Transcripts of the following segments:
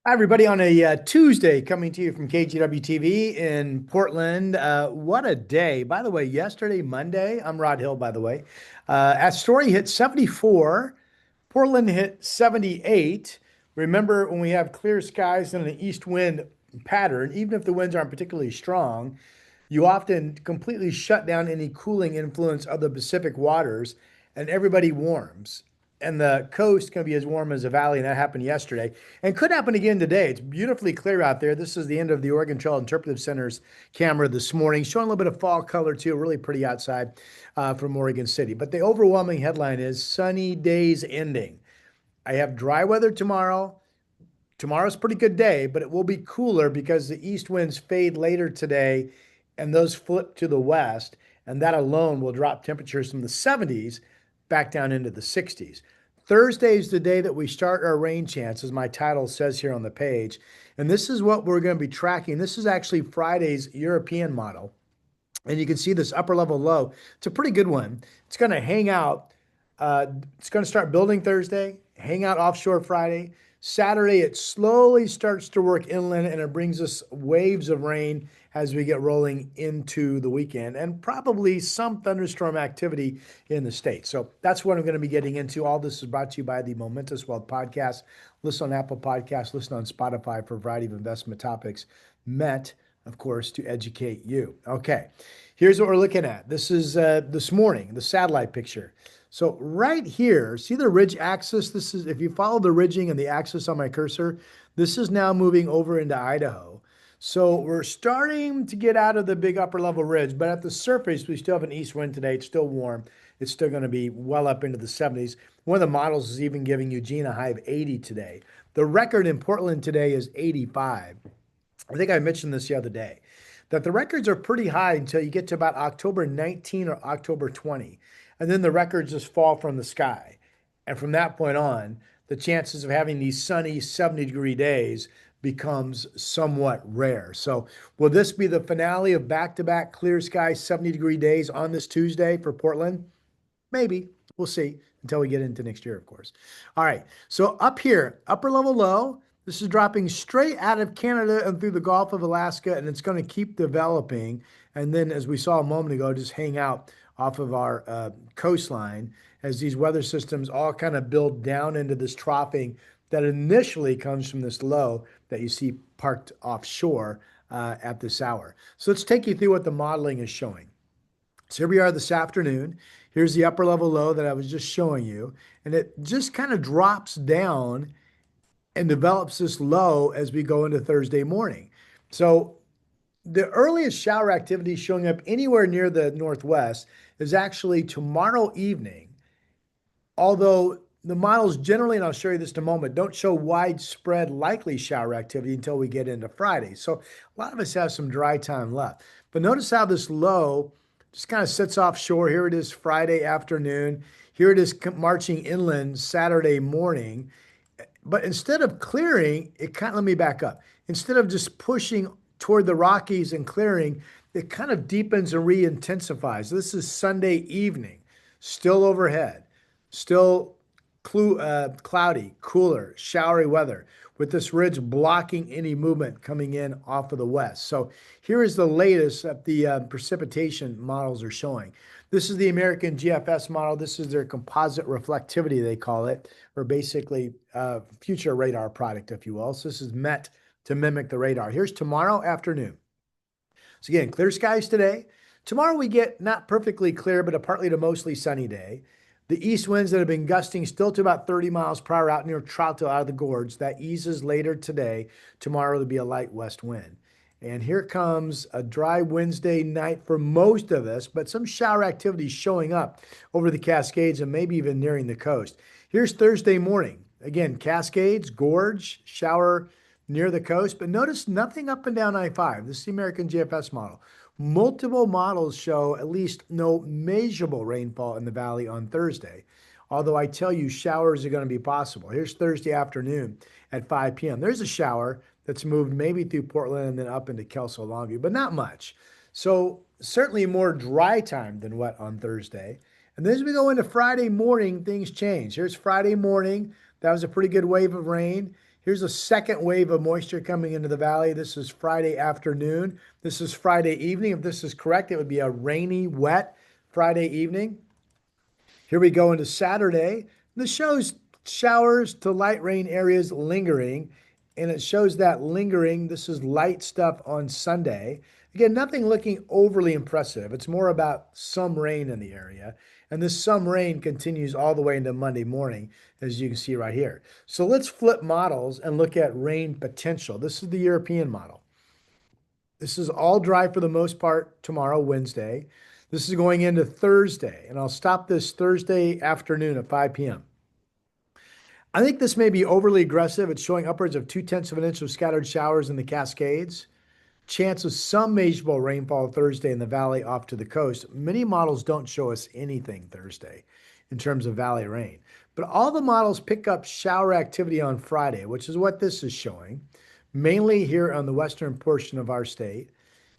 Hi, everybody, on a Tuesday coming to you from KGW TV in Portland. What a day. By the way, yesterday, Monday, I'm Rod Hill, by the way. Astoria hit 74, Portland hit 78. Remember, when we have clear skies and an east wind pattern, even if the winds aren't particularly strong, you often completely shut down any cooling influence of the Pacific waters and everybody warms. And the coast can be as warm as a valley, and that happened yesterday and could happen again today. It's beautifully clear out there. This is the end of the Oregon Trail Interpretive Center's camera this morning, showing a little bit of fall color too. Really pretty outside from Oregon City. But the overwhelming headline is sunny days ending. I have dry weather tomorrow. Tomorrow's a pretty good day, but it will be cooler because the east winds fade later today and those flip to the west. And that alone will drop temperatures from the 70s back down into the 60s. Thursday is the day that we start our rain chance, as my title says here on the page. And this is what we're going to be tracking. This is actually Friday's European model. And you can see this upper level low. It's a pretty good one. It's going to hang out. It's going to start building Thursday, hang out offshore Friday. Saturday, it slowly starts to work inland and it brings us waves of rain as we get rolling into the weekend and probably some thunderstorm activity in the state. So that's what I'm going to be getting into. All this is brought to you by the Momentous Wealth Podcast. Listen on Apple Podcasts, listen on Spotify for a variety of investment topics meant, of course, to educate you. Okay, here's what we're looking at. This is this morning, the satellite picture. So right here, see the ridge axis? This is, if you follow the ridging and the axis on my cursor, this is now moving over into Idaho. So we're starting to get out of the big upper level ridge, but at the surface, we still have an east wind today. It's still warm. It's still going to be well up into the 70s. One of the models is even giving Eugene a high of 80 today. The record in Portland today is 85. I think I mentioned this the other day, that the records are pretty high until you get to about October 19 or October 20. And then the records just fall from the sky. And from that point on, the chances of having these sunny 70-degree days becomes somewhat rare. So will this be the finale of back-to-back clear sky 70-degree days on this Tuesday for Portland? Maybe. We'll see until we get into next year, of course. All right. So up here, upper level low. This is dropping straight out of Canada and through the Gulf of Alaska, and it's going to keep developing. And then, as we saw a moment ago, just hang out off of our coastline as these weather systems all kind of build down into this troughing that initially comes from this low that you see parked offshore at this hour. So let's take you through what the modeling is showing. So here we are this afternoon. Here's the upper level low that I was just showing you. And it just kind of drops down and develops this low as we go into Thursday morning. So the earliest shower activity showing up anywhere near the northwest is actually tomorrow evening. Although the models generally, and I'll show you this in a moment, don't show widespread likely shower activity until we get into Friday. So a lot of us have some dry time left. But notice how this low just kind of sits offshore. Here it is Friday afternoon. Here it is marching inland Saturday morning. But instead of clearing, it kind of, let me back up. Instead of just pushing toward the Rockies and clearing, it kind of deepens and re-intensifies. This is Sunday evening, still overhead, still cloudy, cooler, showery weather with this ridge blocking any movement coming in off of the west. So here is the latest that the precipitation models are showing. This is the American GFS model. This is their composite reflectivity, they call it, or basically future radar product, if you will. So this is meant to mimic the radar. Here's tomorrow afternoon. So again, clear skies today. Tomorrow we get not perfectly clear, but a partly to mostly sunny day. The east winds that have been gusting still to about 30 miles per hour out near Troutdale out of the gorge. That eases later today. Tomorrow will be a light west wind. And here comes a dry Wednesday night for most of us, but some shower activity showing up over the Cascades and maybe even nearing the coast. Here's Thursday morning. Again, Cascades, gorge, shower near the coast, but notice nothing up and down I-5. This is the American GFS model. Multiple models show at least no measurable rainfall in the valley on Thursday, although I tell you showers are going to be possible. Here's Thursday afternoon at 5 p.m. There's a shower that's moved maybe through Portland and then up into Kelso Longview, but not much. So certainly more dry time than wet on Thursday. And then as we go into Friday morning, things change. Here's Friday morning. That was a pretty good wave of rain. Here's a second wave of moisture coming into the valley. This is Friday afternoon. This is Friday evening. If this is correct, it would be a rainy, wet Friday evening. Here we go into Saturday. This shows showers to light rain areas lingering, and it shows that lingering. This is light stuff on Sunday. Again, nothing looking overly impressive. It's more about some rain in the area. And this some rain continues all the way into Monday morning, as you can see right here. So let's flip models and look at rain potential. This is the European model. This is all dry for the most part tomorrow, Wednesday. This is going into Thursday, and I'll stop this Thursday afternoon at 5 p.m. I think this may be overly aggressive. It's showing upwards of 2/10 of an inch of scattered showers in the Cascades. Chance of some measurable rainfall Thursday in the valley off to the coast. Many models don't show us anything Thursday in terms of valley rain, but all the models pick up shower activity on Friday, which is what this is showing, mainly here on the western portion of our state.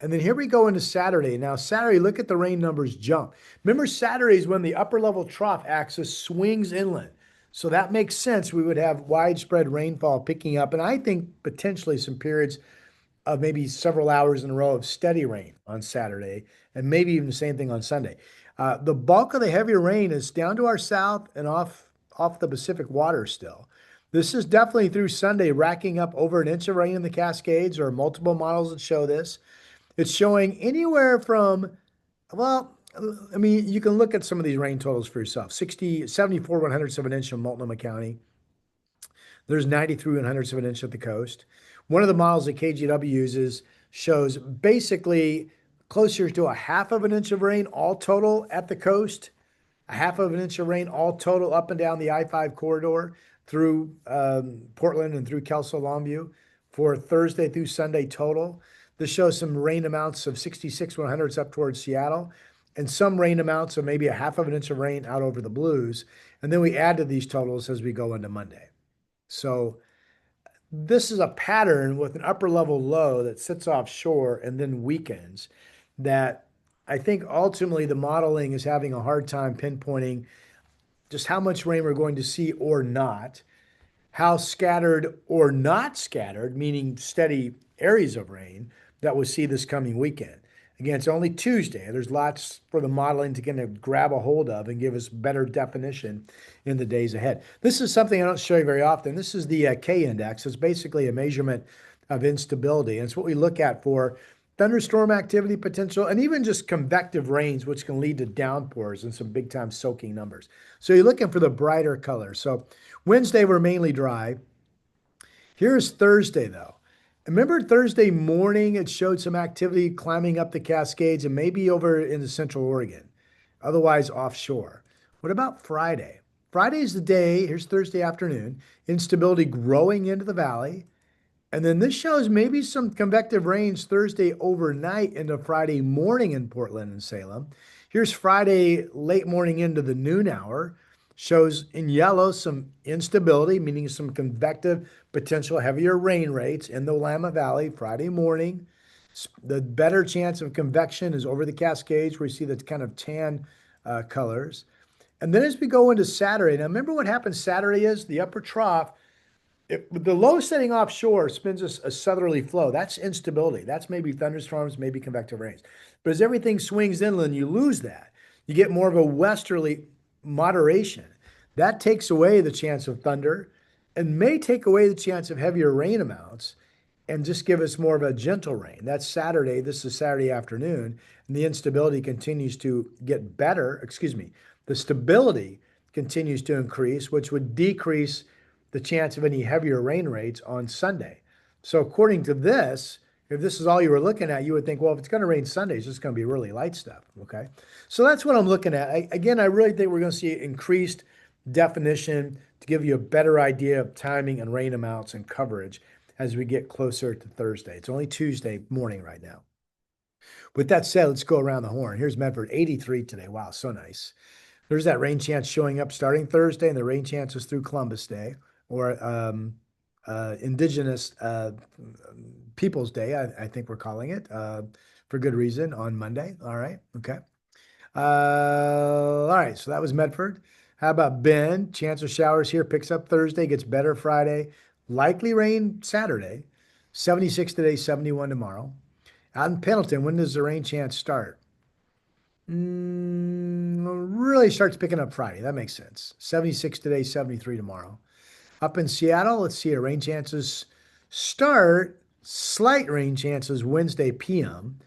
And then here we go into Saturday. Now, Saturday, look at the rain numbers jump. Remember, Saturday is when the upper level trough axis swings inland. So that makes sense. We would have widespread rainfall picking up, and I think potentially some periods of maybe several hours in a row of steady rain on Saturday, and maybe even the same thing on Sunday. The bulk of the heavier rain is down to our south and off the Pacific water still. This is definitely through Sunday, racking up over an inch of rain in the Cascades. There are multiple models that show this. It's showing anywhere from, well, I mean, you can look at some of these rain totals for yourself. 60, 74 100ths of an inch in Multnomah County. There's 93 100ths of an inch at the coast. One of the models that KGW uses shows basically closer to a half of an inch of rain all total at the coast, a half of an inch of rain all total up and down the I-5 corridor through Portland and through Kelso Longview for Thursday through Sunday total. This shows some rain amounts of 66 100ths up towards Seattle and some rain amounts of maybe a half of an inch of rain out over the Blues. And then we add to these totals as we go into Monday. So this is a pattern with an upper level low that sits offshore and then weakens that I think ultimately the modeling is having a hard time pinpointing just how much rain we're going to see or not, how scattered or not scattered, meaning steady areas of rain that we'll see this coming weekend. Again, it's only Tuesday. There's lots for the modeling to kind of grab a hold of and give us better definition in the days ahead. This is something I don't show you very often. This is the K index. It's basically a measurement of instability. And it's what we look at for thunderstorm activity potential and even just convective rains, which can lead to downpours and some big time soaking numbers. So you're looking for the brighter colors. So Wednesday, we're mainly dry. Here's Thursday, though. Remember Thursday morning, it showed some activity climbing up the Cascades and maybe over into Central Oregon, otherwise offshore. What about Friday? Friday is the day, here's Thursday afternoon, instability growing into the valley. And then this shows maybe some convective rains Thursday overnight into Friday morning in Portland and Salem. Here's Friday late morning into the noon hour. Shows in yellow some instability, meaning some convective potential heavier rain rates in the Willamette Valley Friday morning. The better chance of convection is over the Cascades, where you see the kind of tan colors. And then as we go into Saturday, now remember what happens Saturday is the upper trough. The low setting offshore spins a southerly flow. That's instability. That's maybe thunderstorms, maybe convective rains. But as everything swings inland, you lose that. You get more of a westerly moderation. That takes away the chance of thunder and may take away the chance of heavier rain amounts and just give us more of a gentle rain. That's Saturday. This is Saturday afternoon. And the instability continues to get better. Excuse me. The stability continues to increase, which would decrease the chance of any heavier rain rates on Sunday. So according to this, if this is all you were looking at, you would think, well, if it's going to rain Sunday, it's just going to be really light stuff. Okay. So that's what I'm looking at. Again, I really think we're going to see increased definition to give you a better idea of timing and rain amounts and coverage as we get closer to Thursday. It's only Tuesday morning right now. With that said, let's go around the horn. Here's Medford, 83 today. Wow, so nice. There's that rain chance showing up starting Thursday, and the rain chances through Columbus Day or Indigenous Peoples Day, I think we're calling it, for good reason, on Monday. All right. Okay. All right. So that was Medford. How about Bend? Chance of showers here picks up Thursday, gets better Friday. Likely rain Saturday. 76 today, 71 tomorrow. Out in Pendleton, when does the rain chance start? Really starts picking up Friday. That makes sense. 76 today, 73 tomorrow. Up in Seattle, let's see, rain chances start, slight rain chances Wednesday PM,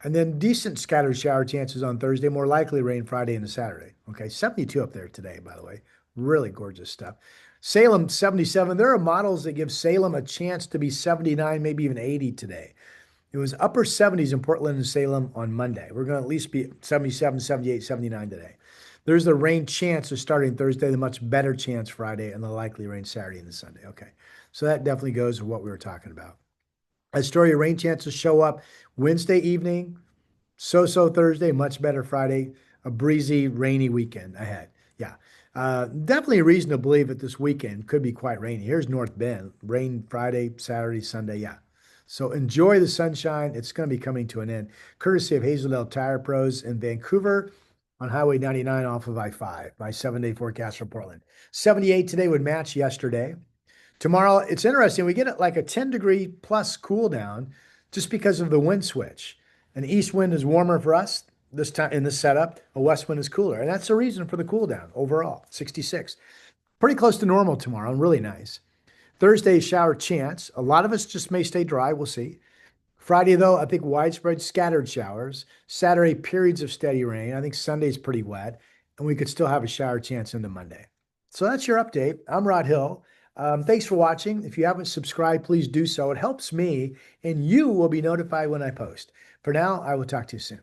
and then decent scattered shower chances on Thursday, more likely rain Friday and Saturday. Okay, 72 up there today, by the way. Really gorgeous stuff. Salem, 77. There are models that give Salem a chance to be 79, maybe even 80 today. It was upper 70s in Portland and Salem on Monday. We're going to at least be 77, 78, 79 today. There's the rain chance of starting Thursday, the much better chance Friday, and the likely rain Saturday and Sunday. Okay. So that definitely goes with what we were talking about. A story of rain chances show up Wednesday evening, so Thursday, much better Friday, a breezy, rainy weekend ahead. Yeah. Definitely a reason to believe that this weekend could be quite rainy. Here's North Bend, rain Friday, Saturday, Sunday. Yeah. So enjoy the sunshine. It's going to be coming to an end. Courtesy of Hazeldale Tire Pros in Vancouver on Highway 99 off of I-5. My 7-day forecast for Portland. 78 today would match yesterday. Tomorrow, it's interesting. We get like a 10-degree plus cool down just because of the wind switch. An east wind is warmer for us this time in this setup. A west wind is cooler. And that's the reason for the cool down overall, 66. Pretty close to normal tomorrow and really nice. Thursday, shower chance. A lot of us just may stay dry. We'll see. Friday, though, I think widespread scattered showers. Saturday, periods of steady rain. I think Sunday's pretty wet. And we could still have a shower chance into Monday. So that's your update. I'm Rod Hill. Thanks for watching. If you haven't subscribed, please do so. It helps me, and you will be notified when I post. For now, I will talk to you soon.